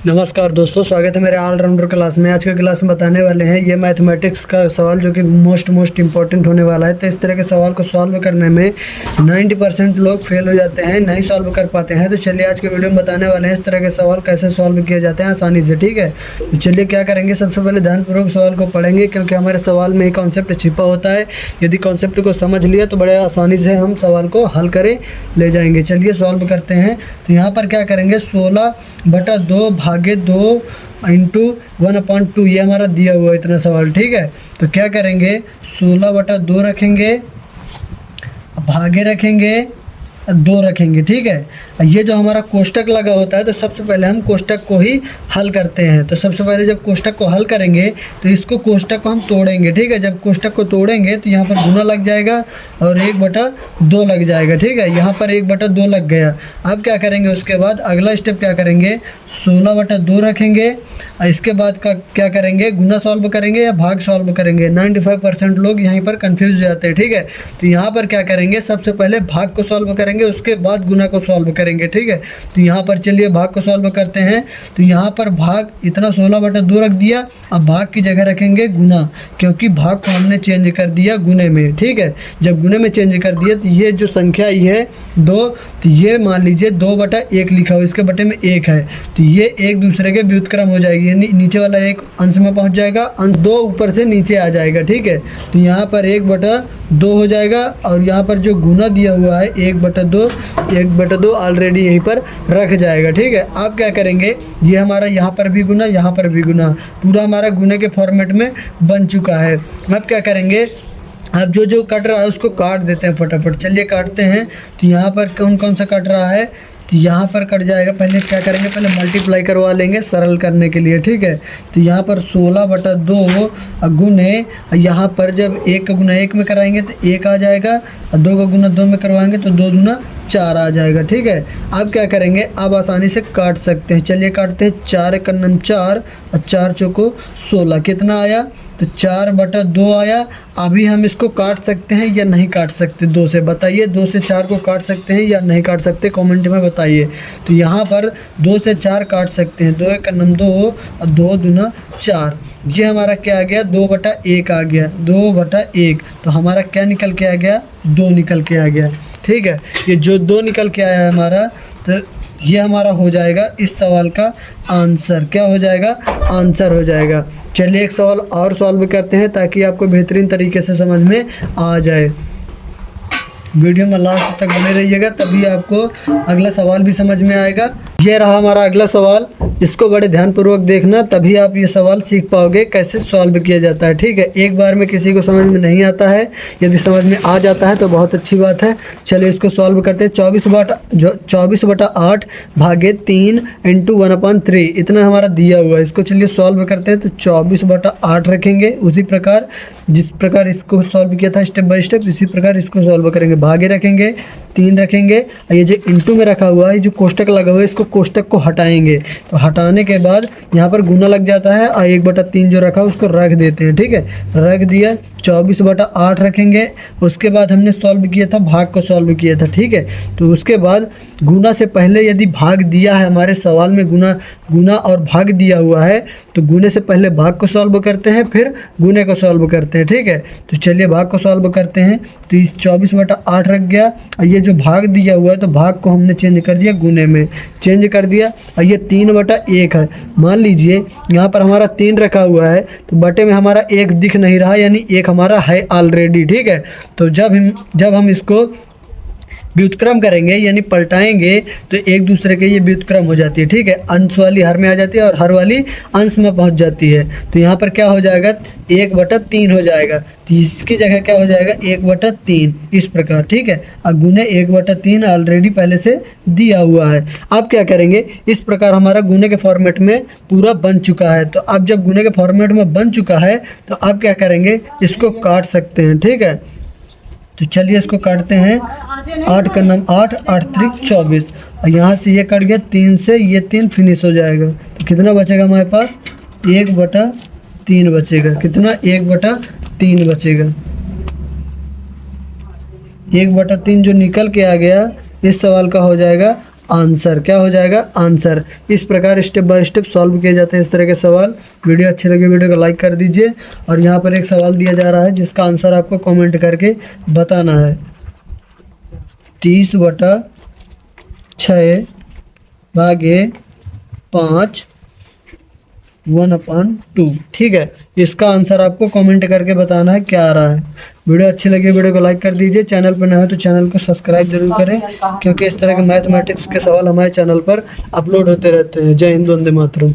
नमस्कार दोस्तों, स्वागत है मेरे ऑलराउंडर क्लास में। आज के क्लास में बताने वाले हैं ये मैथमेटिक्स का सवाल जो कि मोस्ट इम्पॉर्टेंट होने वाला है। तो इस तरह के सवाल को सॉल्व करने में 90% लोग फेल हो जाते हैं, नहीं सॉल्व कर पाते हैं। तो चलिए आज के वीडियो में बताने वाले हैं इस तरह के सवाल कैसे सॉल्व किए जाते हैं आसानी से। ठीक है, तो चलिए क्या करेंगे, सबसे पहले ध्यानपूर्वक सवाल को पढ़ेंगे क्योंकि हमारे सवाल में एक कॉन्सेप्ट छिपा होता है। यदि कॉन्सेप्ट को समझ लिया तो बड़े आसानी से हम सवाल को हल करे ले जाएंगे। चलिए सॉल्व करते हैं। तो यहाँ पर क्या करेंगे, 16/2 भागे 2 इंटू 1/2, ये हमारा दिया हुआ है इतना सवाल। ठीक है, तो क्या करेंगे, 16/2 रखेंगे, भागे रखेंगे, 2 रखेंगे। ठीक है, ये जो हमारा कोष्टक लगा होता है तो सबसे पहले हम कोष्टक को ही हल करते हैं। तो सबसे पहले जब कोष्टक को हल करेंगे तो इसको कोष्टक को हम तोड़ेंगे। ठीक है, जब कोष्टक को तोड़ेंगे तो यहाँ पर गुना लग जाएगा और 1/2 लग जाएगा। ठीक है, यहाँ पर 1/2 लग गया। अब क्या करेंगे, उसके बाद अगला स्टेप क्या करेंगे, 16/2 रखेंगे। इसके बाद का क्या करेंगे, गुना सॉल्व करेंगे या भाग सॉल्व करेंगे। 95% लोग यहीं पर कन्फ्यूज हो जाते हैं। ठीक है, तो यहाँ पर क्या करेंगे, सबसे पहले भाग को सॉल्व करेंगे, उसके बाद गुना को सॉल्व करेंगे। ठीक है, तो यहाँ पर चलिए भाग को सॉल्व करते हैं। तो यहाँ पर भाग इतना 16/2 रख दिया। अब भाग की जगह रखेंगे गुना, क्योंकि भाग को हमने चेंज कर दिया गुने में। ठीक है, जब गुने में चेंज कर दिया तो ये जो संख्या आई है 2, तो ये मान लीजिए 2/1 लिखा हो, इसके बटे में 1 है, तो ये एक दूसरे के व्युत्क्रम हो जाएगी, यानी नीचे वाला एक अंश में पहुँच जाएगा, अंश 2 ऊपर से नीचे आ जाएगा। ठीक है, तो यहाँ पर 1/2 हो जाएगा और यहाँ पर जो गुना दिया हुआ है 1/2 ऑलरेडी यहीं पर रख जाएगा। ठीक है, अब क्या करेंगे, ये हमारा यहाँ पर भी गुना, यहाँ पर भी गुना, पूरा हमारा गुने के फॉर्मेट में बन चुका है। अब क्या करेंगे, अब जो जो कट रहा है उसको काट देते हैं फटाफट। चलिए काटते हैं। तो यहाँ पर कौन कौन सा कट रहा है, तो यहाँ पर कट जाएगा। पहले क्या करेंगे, पहले मल्टीप्लाई करवा लेंगे सरल करने के लिए। ठीक है, तो यहाँ पर 16/2 गुने, यहाँ पर जब 1 का गुना 1 में कराएंगे तो 1 आ जाएगा, और 2 का गुना 2 में करवाएंगे तो 2 दूना 4 आ जाएगा। ठीक है, अब क्या करेंगे, अब आसानी से काट सकते हैं। चलिए काटते हैं। 4 × 4 और 4 चौको 16, कितना आया, तो 4/2 आया। अभी हम इसको काट सकते हैं या नहीं काट सकते, 2 से बताइए, 2 से 4 को काट सकते हैं या नहीं काट सकते, कमेंट में बताइए। तो यहाँ पर 2 से 4 काट सकते हैं। 2 × 2 और 2 दूना 4, ये हमारा क्या आ गया, 2/1 आ गया, 2/1। तो हमारा क्या निकल के आ गया, 2 निकल के आ गया। ठीक है, ये जो 2 निकल के आया है हमारा, तो ये हमारा हो जाएगा इस सवाल का आंसर। क्या हो जाएगा, आंसर हो जाएगा। चलिए एक सवाल और सॉल्व करते हैं ताकि आपको बेहतरीन तरीके से समझ में आ जाए। वीडियो में लास्ट तक बने रहिएगा, तभी आपको अगला सवाल भी समझ में आएगा। ये रहा हमारा अगला सवाल, इसको बड़े ध्यानपूर्वक देखना, तभी आप ये सवाल सीख पाओगे कैसे सॉल्व किया जाता है। ठीक है, एक बार में किसी को समझ में नहीं आता है, यदि समझ में आ जाता है तो बहुत अच्छी बात है। चलिए इसको सॉल्व करते हैं। 24/8 भागे 3 इंटू 1/3, इतना हमारा दिया हुआ है। इसको चलिए सॉल्व करते हैं। तो 24/8 रखेंगे, उसी प्रकार जिस प्रकार इसको सॉल्व किया था स्टेप बाय स्टेप, इसी प्रकार इसको सॉल्व करेंगे। भागे रखेंगे, 3 रखेंगे, और ये जो इंटू में रखा हुआ है, जो कोष्टक लगा हुआ है, इसको कोष्टक को हटाएंगे। तो हटाने के बाद यहाँ पर गुना लग जाता है और 1/3 जो रखा उसको रख देते हैं। ठीक है, रख दिया। 24/8 रखेंगे। उसके बाद हमने सॉल्व किया था, भाग को सॉल्व किया था। ठीक है, तो उसके बाद गुना से पहले यदि भाग दिया है, हमारे सवाल में गुना और भाग दिया हुआ है, तो गुने से पहले भाग को सॉल्व करते हैं, फिर गुने को सॉल्व करते हैं। ठीक है, तो चलिए भाग को सॉल्व करते हैं। तो इस 24/8 रख गया, और ये जो भाग दिया हुआ है तो भाग को हमने चेंज कर दिया, गुने में चेंज कर दिया, और ये 3/1 है। मान लीजिए यहाँ पर हमारा 3 रखा हुआ है, तो बटे में हमारा 1 दिख नहीं रहा, यानी 1 हमारा है ऑलरेडी। ठीक है, तो जब हम इसको व्युत्क्रम करेंगे यानी पलटाएंगे तो एक दूसरे के ये व्युत्क्रम हो जाती है। ठीक है, अंश वाली हर में आ जाती है और हर वाली अंश में पहुंच जाती है। तो यहाँ पर क्या हो जाएगा, 1/3 हो जाएगा। तो इसकी जगह क्या हो जाएगा, 1/3 इस प्रकार। ठीक है, अब गुने 1/3 ऑलरेडी पहले से दिया हुआ है। अब क्या करेंगे, इस प्रकार हमारा गुने के फॉर्मेट में पूरा बन चुका है। तो अब जब गुने के फॉर्मेट में बन चुका है तो अब क्या करेंगे, इसको काट सकते हैं। ठीक है, तो चलिए इसको काटते हैं। 8 × 8, 8 × 3 24, और यहाँ से ये कट गया, 3 से ये 3 फिनिश हो जाएगा। तो कितना बचेगा हमारे पास, 1/3 बचेगा। कितना, 1/3 बचेगा। 1/3 जो निकल के आ गया, इस सवाल का हो जाएगा आंसर। क्या हो जाएगा? आंसर। इस प्रकार स्टेप बाय स्टेप सॉल्व किए जाते हैं इस तरह के सवाल। वीडियो अच्छी लगे वीडियो को लाइक कर दीजिए। और यहाँ पर एक सवाल दिया जा रहा है जिसका आंसर आपको कमेंट करके बताना है। 30/6 भागे 5 1/2। ठीक है, इसका आंसर आपको कमेंट करके बताना है क्या आ रहा है। वीडियो अच्छी लगी वीडियो को लाइक कर दीजिए। चैनल पर नए हो तो चैनल को सब्सक्राइब जरूर करें, क्योंकि इस तरह के मैथमेटिक्स के सवाल हमारे चैनल पर अपलोड होते रहते हैं। जय हिंद, वंदे मातरम।